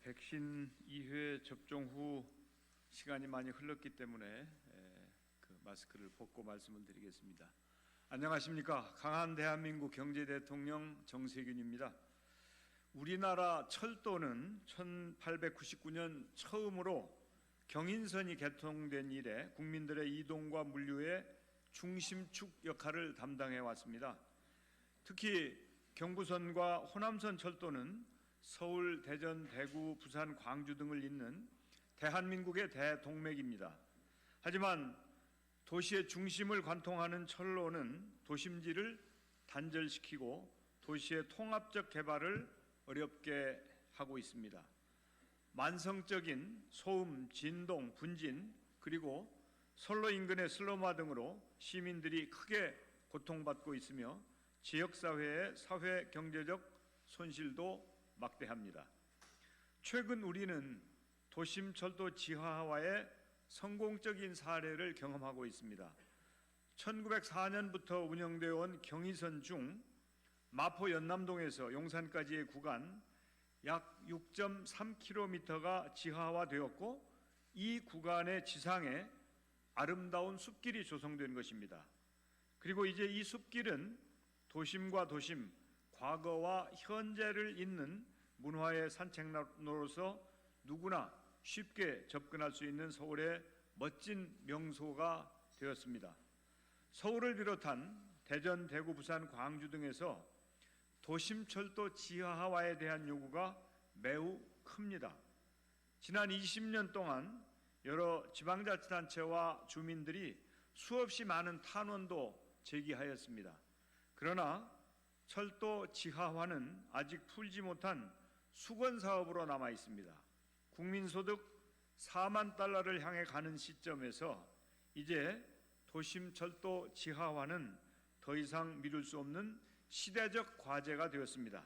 백신 2회 접종 후 시간이 많이 흘렀기 때문에 마스크를 벗고 말씀을 드리겠습니다. 안녕하십니까? 강한 대한민국 경제대통령 정세균입니다. 우리나라 철도는 1899년 처음으로 경인선이 개통된 이래 국민들의 이동과 물류의 중심축 역할을 담당해 왔습니다. 특히 경부선과 호남선 철도는 서울, 대전, 대구, 부산, 광주 등을 잇는 대한민국의 대동맥입니다. 하지만 도시의 중심을 관통하는 철로는 도심지를 단절시키고 도시의 통합적 개발을 어렵게 하고 있습니다. 만성적인 소음, 진동, 분진, 그리고 선로 인근의 슬럼화 등으로 시민들이 크게 고통받고 있으며 지역사회의 사회 경제적 손실도 막대합니다. 최근 우리는 도심 철도 지하화의 성공적인 사례를 경험하고 있습니다. 1904년부터 운영되어 온 경의선 중 마포 연남동에서 용산까지의 구간 약 6.3km가 지하화되었고 이 구간의 지상에 아름다운 숲길이 조성된 것입니다. 그리고 이제 이 숲길은 도심과 도심, 과거와 현재를 잇는 문화의 산책로로서 누구나 쉽게 접근할 수 있는 서울의 멋진 명소가 되었습니다. 서울을 비롯한 대전, 대구, 부산, 광주 등에서 도심철도 지하화에 대한 요구가 매우 큽니다. 지난 20년 동안 여러 지방자치단체와 주민들이 수없이 많은 탄원도 제기하였습니다. 그러나 철도 지하화는 아직 풀지 못한 수건사업으로 남아 있습니다. 국민소득 4만 달러를 향해 가는 시점에서 이제 도심철도 지하화는 더 이상 미룰 수 없는 시대적 과제가 되었습니다.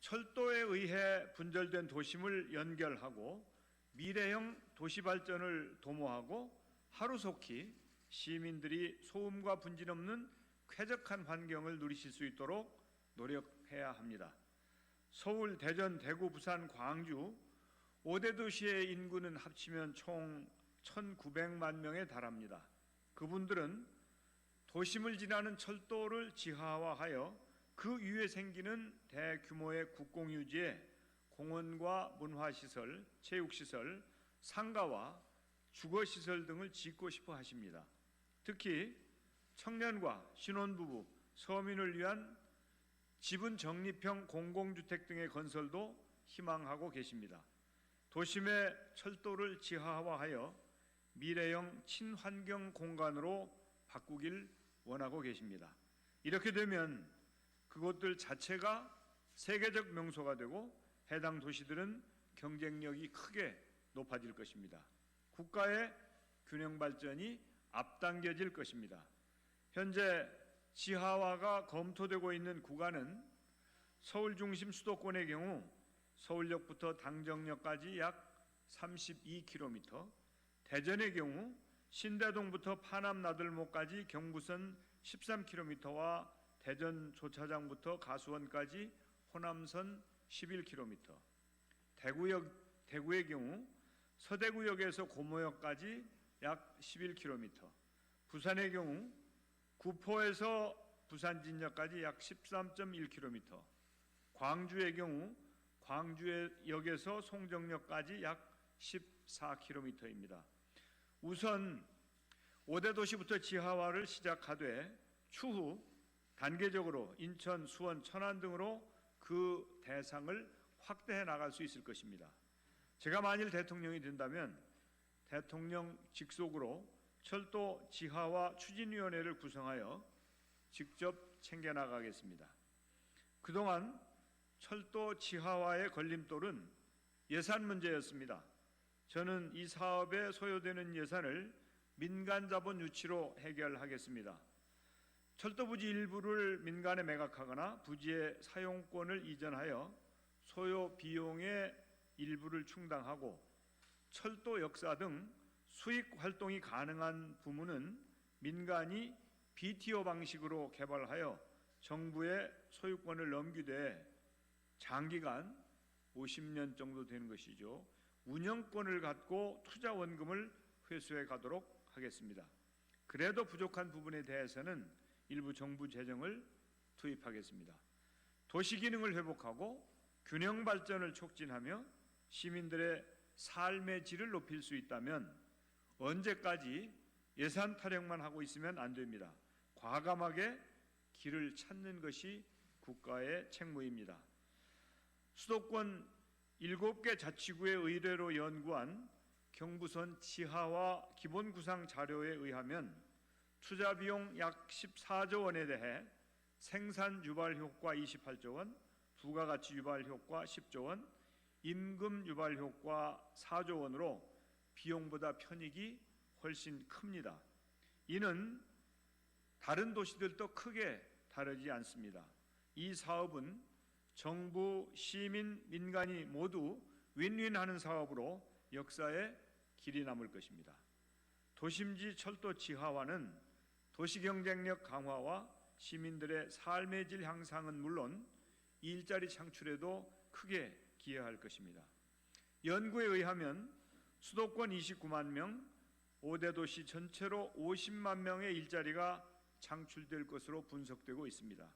철도에 의해 분절된 도심을 연결하고 미래형 도시발전을 도모하고 하루속히 시민들이 소음과 분진 없는 쾌적한 환경을 누리실 수 있도록 노력해야 합니다. 서울, 대전, 대구, 부산, 광주 5대 도시의 인구는 합치면 총 1,900만 명에 달합니다. 그분들은 도심을 지나는 철도를 지하화하여 그 위에 생기는 대규모의 국공유지에 공원과 문화시설, 체육시설, 상가와 주거시설 등을 짓고 싶어 하십니다. 특히 청년과 신혼부부, 서민을 위한 지분 적립형 공공주택 등의 건설도 희망하고 계십니다. 도심의 철도를 지하화하여 미래형 친환경 공간으로 바꾸길 원하고 계십니다. 이렇게 되면 그곳들 자체가 세계적 명소가 되고 해당 도시들은 경쟁력이 크게 높아질 것입니다. 국가의 균형 발전이 앞당겨질 것입니다. 현재 지하화가 검토되고 있는 구간은 서울 중심 수도권의 경우 서울역부터 당정역까지 약 32km, 대전의 경우 신대동부터 파남나들목까지 경부선 13km와 대전 조차장부터 가수원까지 호남선 11km, 대구의 경우 서대구역에서 고모역까지 약 11km, 부산의 경우 구포에서 부산진역까지 약 13.1km, 광주의 경우 광주역에서 송정역까지 약 14km입니다. 우선 5대 도시부터 지하화를 시작하되 추후 단계적으로 인천, 수원, 천안 등으로 그 대상을 확대해 나갈 수 있을 것입니다. 제가 만일 대통령이 된다면 대통령 직속으로 철도 지하화 추진위원회를 구성하여 직접 챙겨나가겠습니다. 그동안 철도 지하화의 걸림돌은 예산 문제였습니다. 저는 이 사업에 소요되는 예산을 민간 자본 유치로 해결하겠습니다. 철도 부지 일부를 민간에 매각하거나 부지의 사용권을 이전하여 소요 비용의 일부를 충당하고 철도 역사 등 수익 활동이 가능한 부문은 민간이 BTO 방식으로 개발하여 정부의 소유권을 넘기되 장기간 50년 정도 되는 것이죠. 운영권을 갖고 투자 원금을 회수해 가도록 하겠습니다. 그래도 부족한 부분에 대해서는 일부 정부 재정을 투입하겠습니다. 도시 기능을 회복하고 균형 발전을 촉진하며 시민들의 삶의 질을 높일 수 있다면 언제까지 예산 타령만 하고 있으면 안 됩니다. 과감하게 길을 찾는 것이 국가의 책무입니다. 수도권 7개 자치구의 의뢰로 연구한 경부선 지하화 기본 구상 자료에 의하면 투자 비용 약 14조 원에 대해 생산 유발 효과 28조 원, 부가가치 유발 효과 10조 원, 임금 유발 효과 4조 원으로 비용보다 편익이 훨씬 큽니다. 이는 다른 도시들도 크게 다르지 않습니다. 이 사업은 정부, 시민, 민간이 모두 윈윈하는 사업으로 역사에 길이 남을 것입니다. 도심지 철도 지하화는 도시 경쟁력 강화와 시민들의 삶의 질 향상은 물론 일자리 창출에도 크게 기여할 것입니다. 연구에 의하면 수도권 29만 명, 5대 도시 전체로 50만 명의 일자리가 창출될 것으로 분석되고 있습니다.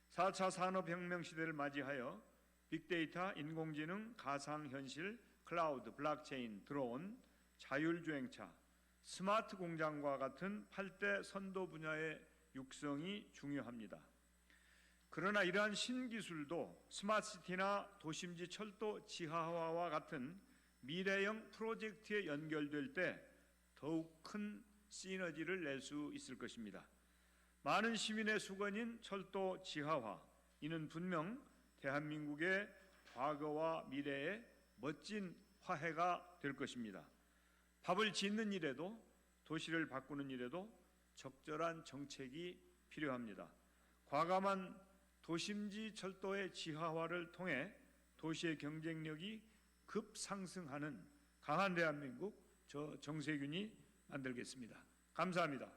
4차 산업혁명 시대를 맞이하여 빅데이터, 인공지능, 가상현실, 클라우드, 블록체인, 드론, 자율주행차, 스마트 공장과 같은 8대 선도 분야의 육성이 중요합니다. 그러나 이러한 신기술도 스마트시티나 도심지 철도 지하화와 같은 미래형 프로젝트에 연결될 때 더욱 큰 시너지를 낼 수 있을 것입니다. 많은 시민의 수건인 철도 지하화, 이는 분명 대한민국의 과거와 미래의 멋진 화해가 될 것입니다. 밥을 짓는 일에도 도시를 바꾸는 일에도 적절한 정책이 필요합니다. 과감한 도심지 철도의 지하화를 통해 도시의 경쟁력이 급상승하는 강한 대한민국, 저 정세균이 만들겠습니다. 감사합니다.